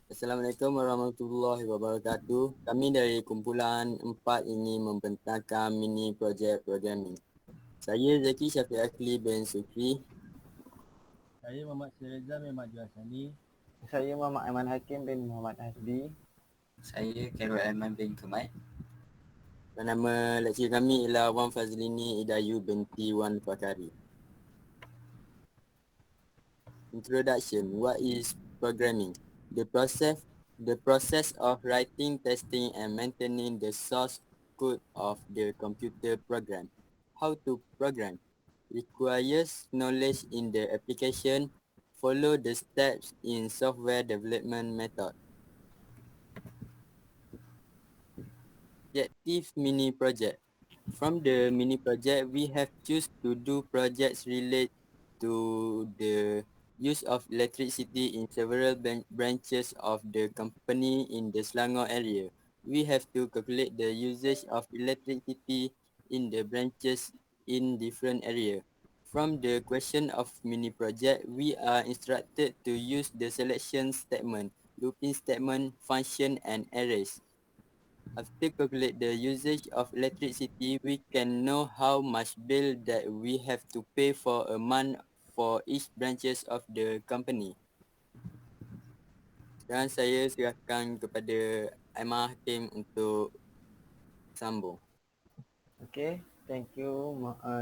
Assalamualaikum warahmatullahi wabarakatuh. Kami dari kumpulan 4 ini membentangkan mini projek programming. Saya Zaki Syafiq Akli bin Sukri. Saya Muhammad Sireza bin Maju Hasani. Saya Muhammad Aiman Hakim bin Muhammad Hasbi. Saya Khairul Aiman bin Kumai. Nama lekcir kami ialah Wan Fazlini Idayu binti Wan Fakari. Introduction. What is programming? The process of writing, testing, and maintaining the source code of the computer program. How to program? Requires knowledge in the application. Follow the steps in software development method. Objective mini project. From the mini project, we have choose to do projects related to the use of electricity in several branches of the company in the Selangor area. We have to calculate the usage of electricity in the branches in different area. From the question of mini project, we are instructed to use the selection statement, looping statement, function, and arrays. After calculate the usage of electricity, we can know how much bill that we have to pay for a month for each branches of the company. Sekarang saya serahkan kepada Aiman Hakim untuk sambung. Okay, thank you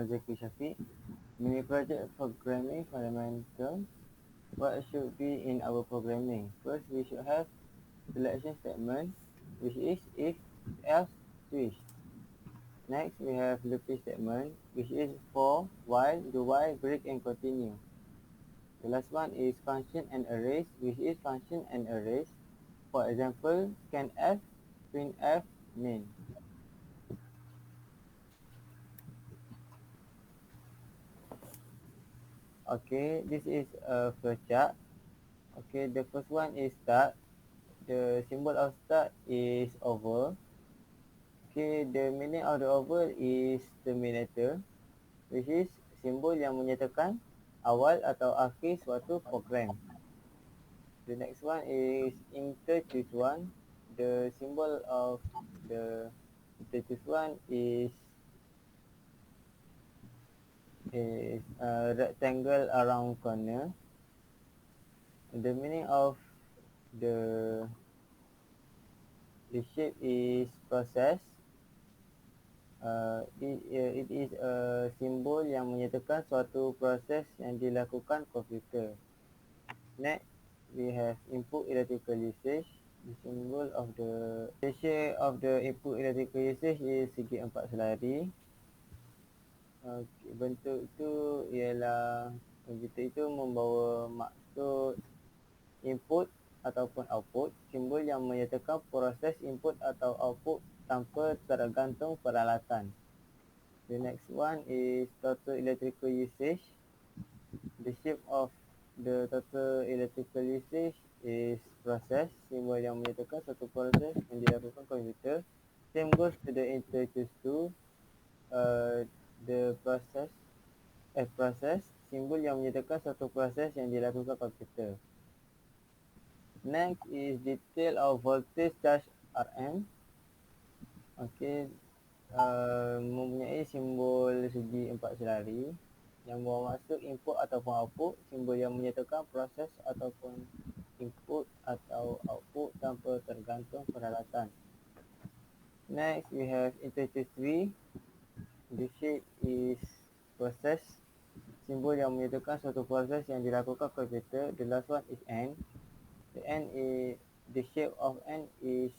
Zaki Syafiq. Mini project programming fundamental. What should be in our programming? First, we should have selection statement, which is if, else, switch. Next, we have looping statement, which is for, while, do while, break, and continue. The last one is function and arrays, which is function and arrays. For example, scanf, printf, main. Okay, this is a flowchart. Okay, the first one is start. The symbol of start is oval. Okay, the meaning of the oval is terminator, which is simbol yang menyatakan awal atau akhir suatu program. The next one is interchoose one. The symbol of the interchoose one is a rectangle around corner. The meaning of the shape is process. It is a simbol yang menyatakan suatu proses yang dilakukan komputer. Next, we have input electrical usage. The symbol of the ratio of the input electrical usage is segi 4 selari. Bentuk itu ialah komputer itu membawa maksud input ataupun output, simbol yang menyatakan proses input atau output tanpa tergantung peralatan. The next one is total electrical usage. The shape of the total electrical usage is process, simbol yang menyatakan satu proses yang dilakukan komputer. Same goes to the interchoose 2. The process, simbol yang menyatakan satu proses yang dilakukan komputer. Next is detail of voltage charge RM. Okay, mempunyai simbol segi 4 selari yang bermaksud input ataupun output, simbol yang menyatakan proses ataupun input atau output tanpa tergantung peralatan. Next, we have interchoose 3. The shape is process, simbol yang menyatakan suatu proses yang dilakukan komputer. The last one is N. The shape of N is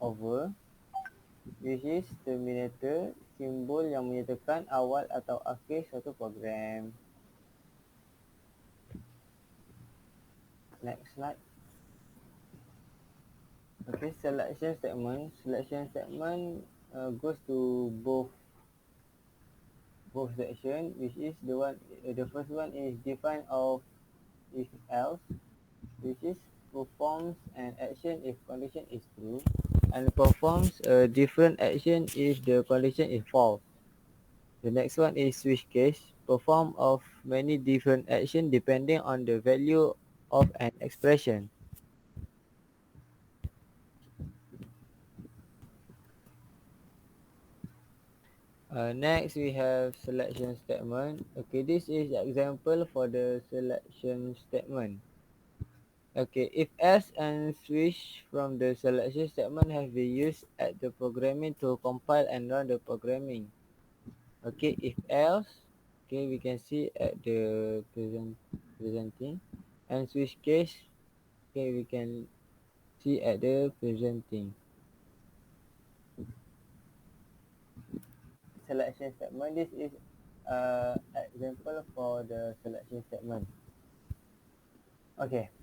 oval, which is terminator, simbol yang menyatakan awal atau akhir suatu program. Next slide. Okay, selection statement. Selection statement goes to both section, which is the first one is define of if else, which is performs an action if condition is true, and performs a different action if the condition is false. The next one is switch case, perform of many different actions depending on the value of an expression. Next, we have selection statement. Okay, this is example for the selection statement. Okay, if else and switch from the selection statement have been used at the programming to compile and run the programming. Okay, if else, okay, we can see at the presenting, and switch case, okay, we can see at the presenting. Selection statement. This is example for the selection statement. Okay,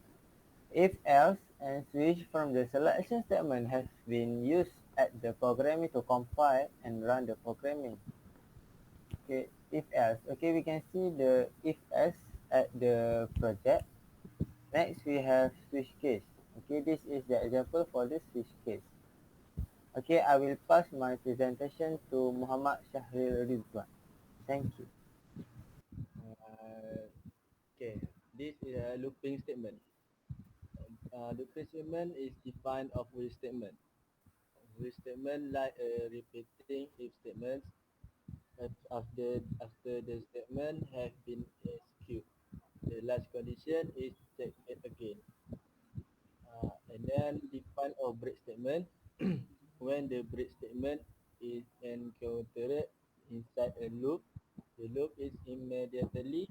if else and switch from the selection statement has been used at the programming to compile and run the programming. Okay, if else. Okay, we can see the if else at the project. Next, we have switch case. Okay, this is the example for the switch case. Okay, I will pass my presentation to Muhammad Shahril Ridwan. Thank you. Okay, this is a looping statement. Looping statement is defined of with statement. With statement like a repeating if statements after the statement have been executed. The last condition is checked again. And then define or break statement. When the break statement is encountered inside a loop, the loop is immediately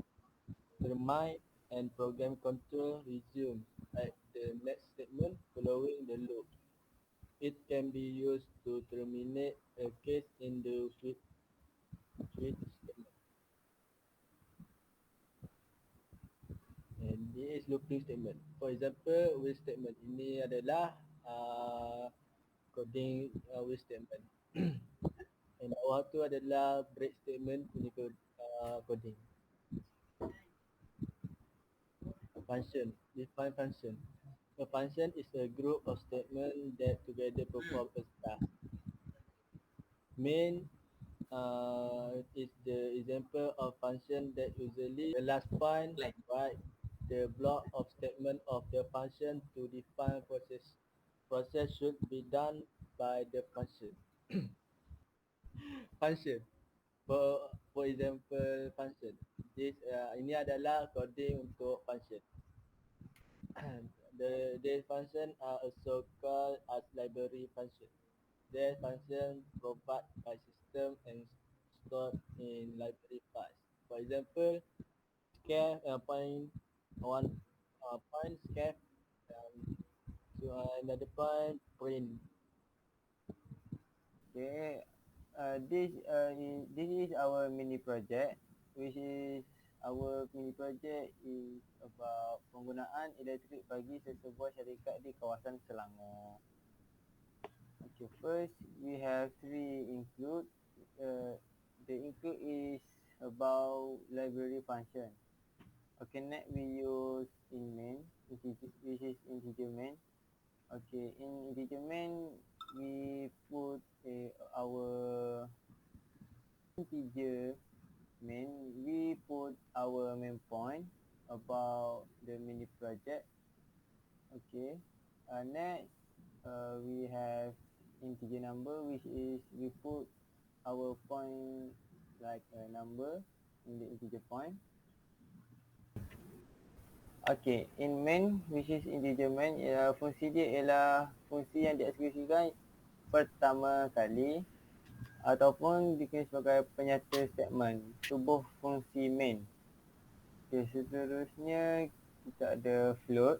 terminate and program control resumes at the next statement following the loop. It can be used to terminate a case in the switch statement. And this is looping statement. For example, with statement ini adalah coding with statement. And bawah tu adalah break statement punya coding. Function, define function. A function is a group of statements that together perform a task. Main is the example of function that usually the last point right the block of statement of the function to define process should be done by the function. Function, for example function, this ini adalah coding untuk function. The function are also called as library function. Their function provided by system and stored in library files. For example, scan point one point scan to another point print. Okay, this is our mini project, which is our mini project is about penggunaan elektrik bagi sesebuah syarikat di kawasan Selangor. Okay, first we have three include. The include is about library function. Okay, next we use in main, which is integer main. Okay, in integer main we put our integer main. We put our main point about the mini project. Okay, next we have integer number, which is we put our point like a number in the integer point. Okay, in main, which is integer main, fungsi dia ialah fungsi yang dieksekusikan pertama kali ataupun dikenali sebagai penyata statement tubuh fungsi main. Okay, seterusnya kita ada float.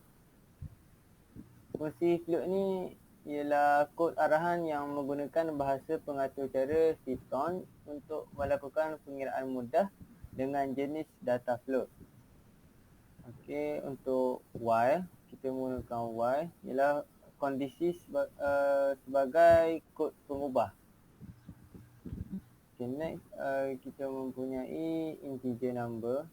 Fungsi float ni ialah kod arahan yang menggunakan bahasa pengatur cara Python untuk melakukan pengiraan mudah dengan jenis data float. Okey, untuk while kita menggunakan while ialah kondisi sebagai kod pengubah. Okay, next kita mempunyai integer number.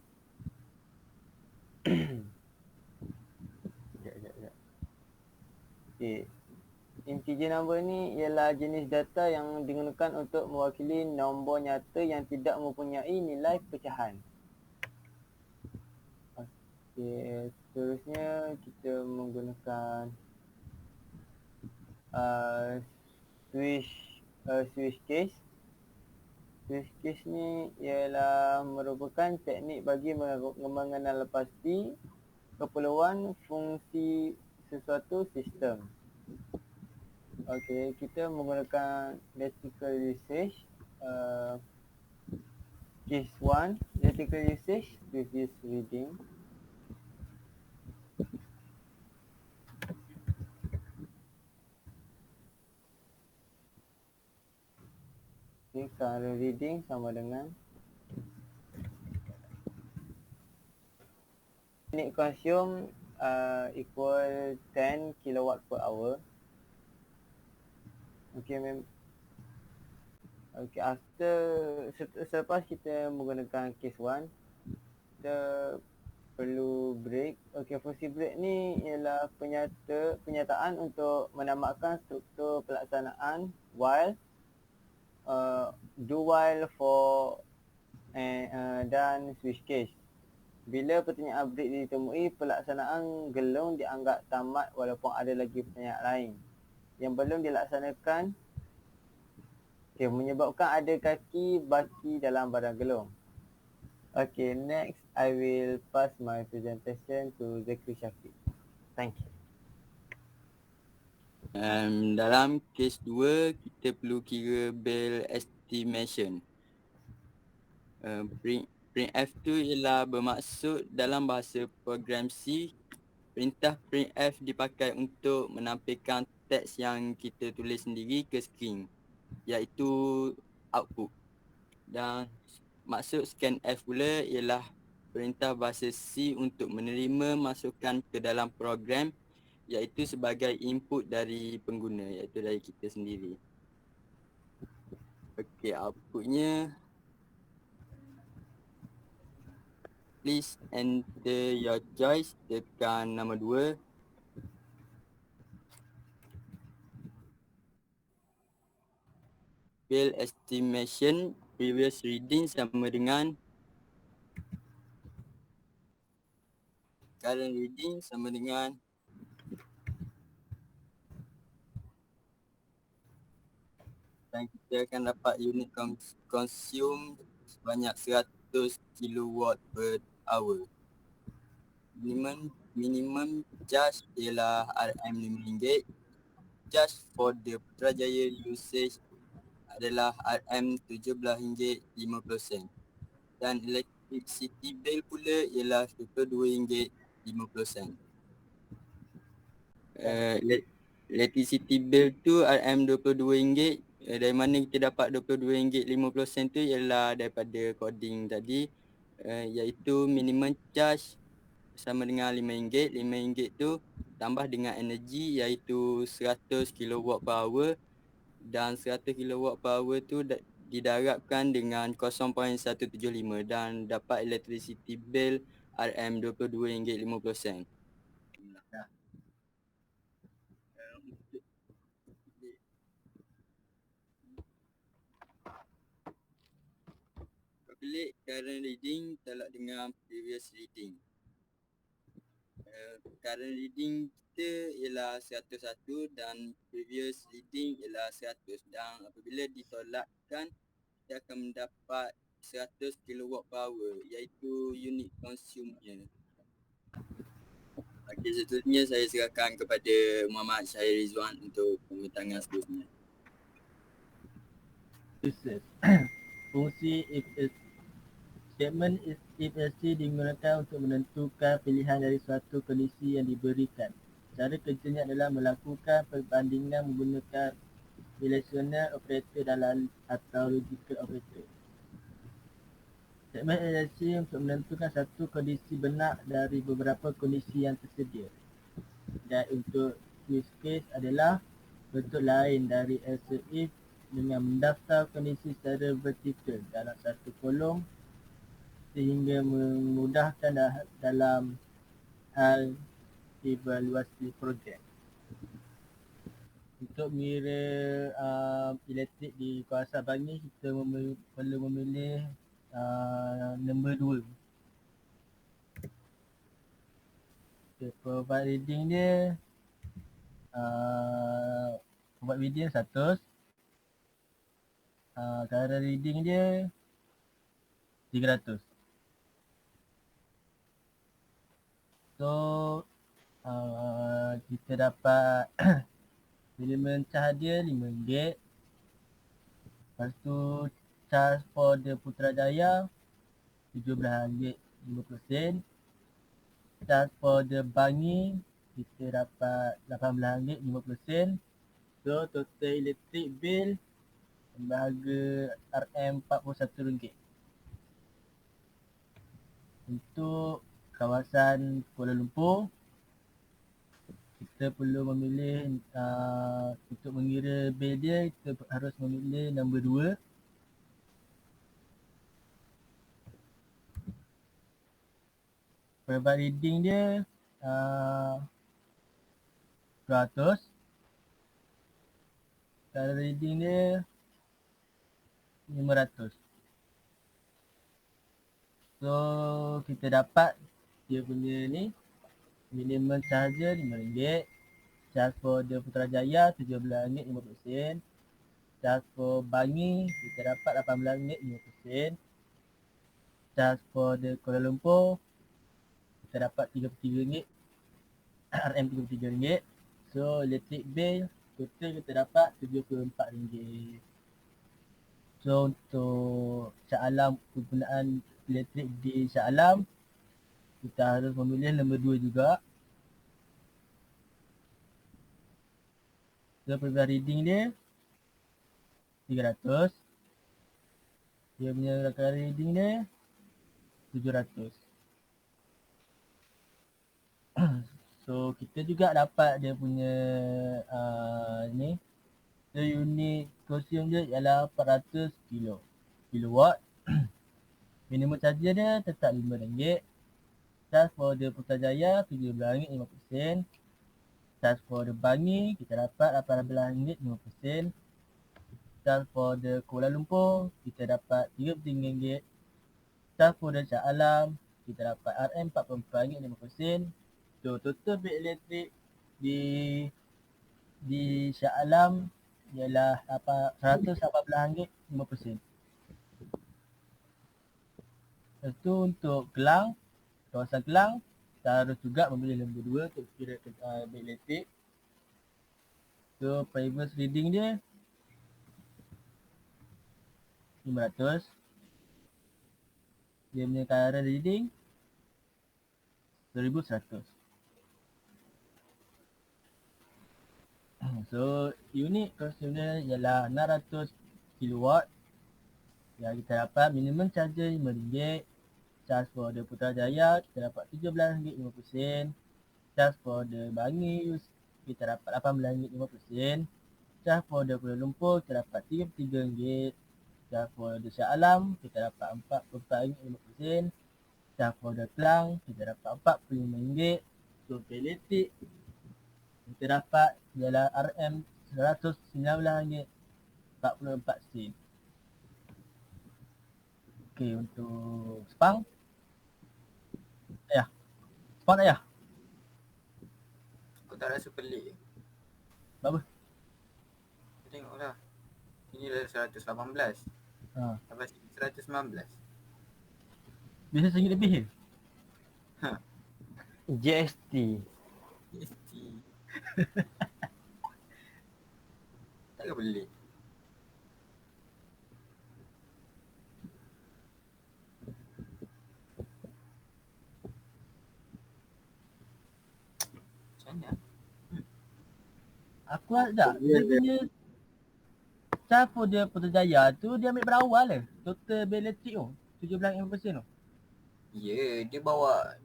Sekejap. Okay. Integer number ni ialah jenis data yang digunakan untuk mewakili nombor nyata yang tidak mempunyai nilai pecahan. Okay, seterusnya kita menggunakan switch case. Switch case ni ialah merupakan teknik bagi mengenal pasti keperluan fungsi sesuatu sistem. Okey, kita menggunakan electrical usage. Case 1, electrical usage, previous reading. Okay, current reading sama dengan unit consume equal 10 kilowatt per hour. Okay, okay, selepas kita menggunakan case 1, kita perlu break. Okay, fungsi break ni ialah penyataan untuk menamatkan struktur pelaksanaan while, do while, for, dan switch case. Bila pertanyaan break ditemui, pelaksanaan gelung dianggap tamat walaupun ada lagi pertanyaan lain yang belum dilaksanakan, menyebabkan ada kaki baki dalam barang gelung. Okay, next I will pass my presentation to Zakri Syafiq. Thank you. Dalam kes 2, kita perlu kira Bell estimation. Printf tu ialah bermaksud dalam bahasa program C, perintah printf dipakai untuk menampilkan teks yang kita tulis sendiri ke skrin, iaitu output. Dan maksud scanf pula ialah perintah bahasa C untuk menerima masukan ke dalam program, iaitu sebagai input dari pengguna, iaitu dari kita sendiri. Okey, outputnya, please enter your choice, tekan nombor 2. Bell estimation, previous reading sama dengan current reading sama dengan dan kita akan dapat unit consume sebanyak 100 kilowatt per hour. Minimum charge ialah RM5. Charge for the Putrajaya usage adalah RM17.50. Dan electricity bill pula ialah RM22.50. Electricity bill tu RM22. Dari mana kita dapat RM22.50 tu ialah daripada coding tadi, iaitu minimum charge sama dengan RM5. RM5 tu tambah dengan energi iaitu 100 kilowatt per hour, dan 100 kilowatt per hour tu didarabkan dengan 0.175 dan dapat electricity bill RM22.50. Calculate current reading tolak dengan previous reading. Current reading kita ialah 101 dan previous reading ialah 100, dan apabila ditolakkan kita akan mendapat 100 kilowatt per hour, iaitu unit consume-nya. Okey, seterusnya saya serahkan kepada Muhammad Syahir Rizwan untuk pembentangan seterusnya. Fungsi if-else. Statement if-else digunakan untuk menentukan pilihan dari suatu kondisi yang diberikan. Cara kerjanya adalah melakukan perbandingan menggunakan relational operator atau logical operator. Statement if-else untuk menentukan satu kondisi benar dari beberapa kondisi yang tersedia. Dan untuk switch case adalah bentuk lain dari else if dengan mendaftar kondisi secara vertikal dalam satu kolom sehingga memudahkan dalam hal evaluasi projek. Untuk mengira elektrik di kawasan Bangi, kita perlu memilih nombor 2. Okay, provide reading dia provide reading 100. current reading dia 300. So kita dapat minimum charge dia RM5. Lepas tu charge for the Putrajaya RM17.50. Charge for the Bangi kita dapat RM18.50. So total electric bill berharga RM41. Untuk kawasan Kuala Lumpur, kita perlu memilih untuk mengira bil dia, kita harus memilih nombor 2. Private reading dia 200. Current reading dia 500. So kita dapat dia punya ni minimum charge RM5. Charge for the Putrajaya RM17.50. Charge for Bangi kita dapat RM18.50. Charge for the Kuala Lumpur kita dapat RM33. RM33. So electric bill total kita dapat RM74. So untuk Shah Alam, penggunaan elektrik di Shah Alam, kita harus memilih nombor 2 juga. So private reading dia 300. Dia punya current reading dia 700. So kita juga dapat dia punya ni. So unit konsum dia ialah 400 kilowatt. Minimum charger dia tetap RM5. Charge for the Putrajaya RM17.50. Charge for the Bangi kita dapat RM18.50. Charge for the Kuala Lumpur kita dapat RM33. Charge for the Shah Alam kita dapat RM44.50. So total bil elektrik di Shah Alam ialah RM118.50. Lepas tu untuk Kelang, kawasan Kelang, kita harus juga memilih nombor 2 untuk kira bil elektrik. So private reading dia 500. Dia punya current reading 1100. So unit konsum dia ialah 600 kilowatt. Yang kita dapat minimum charger RM5. Charge for the Putrajaya kita dapat RM17.50. Charge for the Bangi kita dapat RM18.50. Charge for the Kuala Lumpur kita dapat RM33. Charge for the Shah Alam kita dapat RM44.50. Charge for the Kelang kita dapat RM45. So elektrik kita dapat ialah RM119.44. Okey, untuk Sepang. Sepang tak payah? Aku tak rasa pelik. Berapa? Tengoklah. Ini dah 118. Lepas ni 119. Biasa RM1 lebih je. GST. GST. Takkan pelik. Macam mana? Aku tak. Dia punya charge for dia Putrajaya tu dia ambil berawal lah. Total bil elektrik tu 17.5% tu. Ya, dia bawa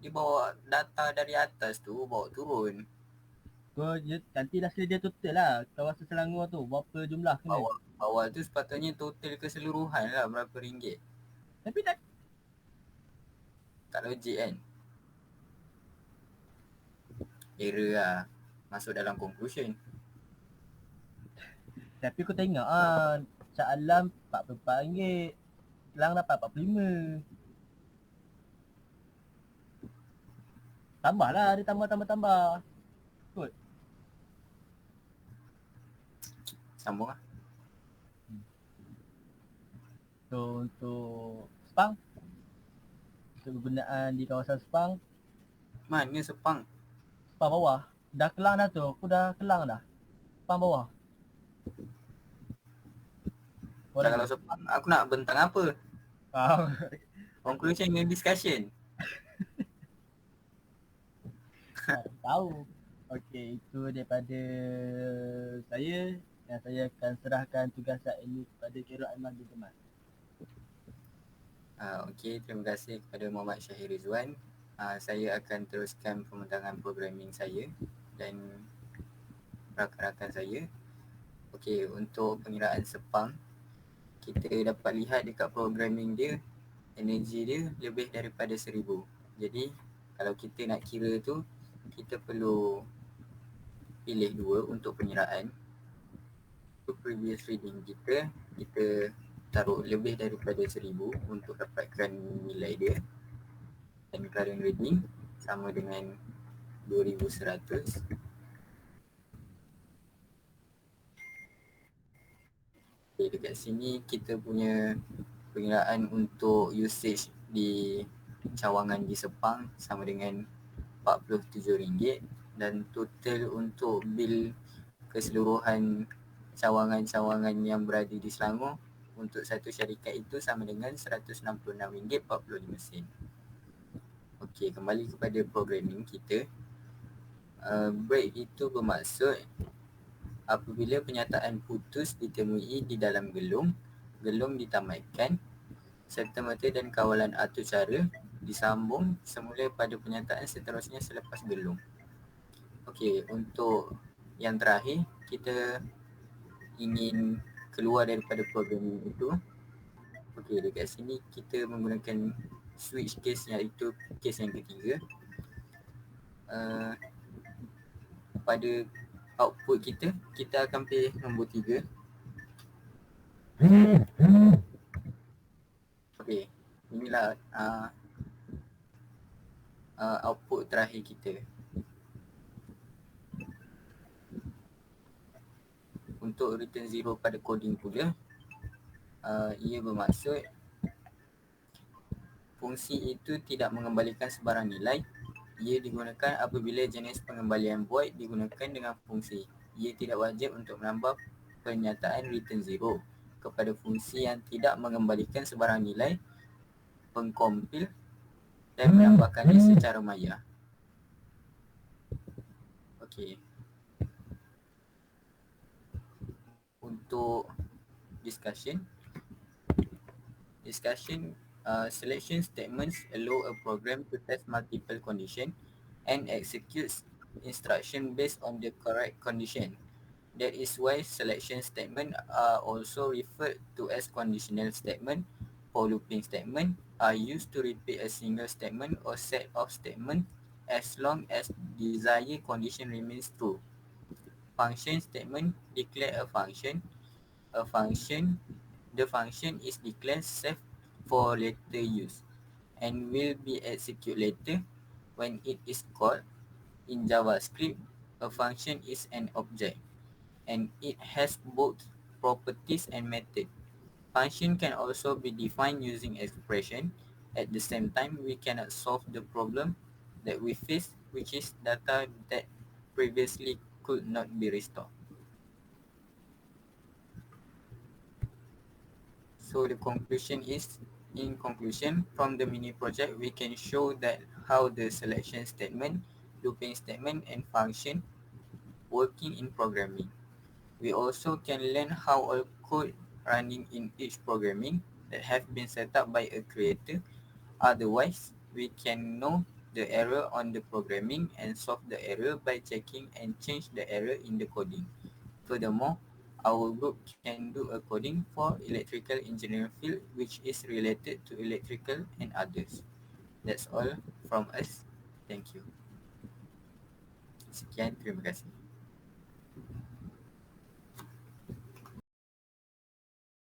data dari atas tu, bawa turun. So nanti dah dia total lah kawasan Selangor tu berapa jumlah kena. Awal tu sepatutnya total keseluruhan lah berapa ringgit. Tapi tak logik kan. Error lah. Masuk dalam conclusion. Tapi aku tengok Shah Alam RM44. Kelang dapat RM45. Tambah lah, dia tambah. Kot. Sambung lah. untuk Sepang, untuk kegunaan di kawasan Sepang. Mana Sepang? Sepang bawah. Dah Kelang dah tu. Aku dah Kelang dah. Sepang bawah. Dah kalau Sepang, aku nak bentang apa? Conclusion and discussion. Tahu. Okey, itu daripada saya dan saya akan serahkan tugas ini kepada Khairul Aiman bin Jamal. Okey, terima kasih kepada Muhammad Syahir Rizwan. Saya akan teruskan pembentangan programming saya dan rakan-rakan saya. Okey, untuk pengiraan Sepang, kita dapat lihat dekat programming dia, energi dia lebih daripada 1000. Jadi, kalau kita nak kira tu, kita perlu pilih 2 untuk pengiraan. Previous reading kita taruh lebih daripada 1000 untuk dapatkan nilai dia. Dan current reading sama dengan 2100. Okay, dekat sini kita punya pengiraan untuk usage di cawangan di Sepang sama dengan RM47 dan total untuk bil keseluruhan cawangan-cawangan yang berada di Selangor untuk satu syarikat itu sama dengan RM166.45. Okey, kembali kepada programming kita. Break itu bermaksud apabila penyataan putus ditemui di dalam gelung ditamatkan, serta-merta dan kawalan atur cara disambung semula pada penyataan seterusnya selepas gelung. Okey, untuk yang terakhir, kita ingin keluar daripada programming itu. Okey, dekat sini kita menggunakan switch case, iaitu case yang ketiga. Pada output kita akan pilih nombor 3. Okey, inilah output terakhir kita. Untuk return 0 pada coding pula, ia bermaksud fungsi itu tidak mengembalikan sebarang nilai. Ia digunakan apabila jenis pengembalian void digunakan dengan fungsi. Ia tidak wajib untuk menambah pernyataan return 0 kepada fungsi yang tidak mengembalikan sebarang nilai, pengkompil dan menambahkannya secara maya. Okey. Untuk discussion, selection statements allow a program to test multiple condition and executes instruction based on the correct condition. That is why selection statement are also referred to as conditional statement. For looping statement are used to repeat a single statement or set of statements as long as desired condition remains true. Function statement declare a function. The function is declared safe for later use and will be executed later. When it is called in JavaScript, a function is an object and it has both properties and method. Function can also be defined using expression. At the same time, we cannot solve the problem that we face, which is data that previously could not be restored. So the conclusion is, in conclusion, from the mini project, we can show that how the selection statement, looping statement, and function working in programming. We also can learn how a code running in each programming that have been set up by a creator. Otherwise, we can know the error on the programming and solve the error by checking and change the error in the coding. Furthermore, our group can do a coding for electrical engineering field which is related to electrical and others. That's all from us. Thank you. Sekian, terima kasih.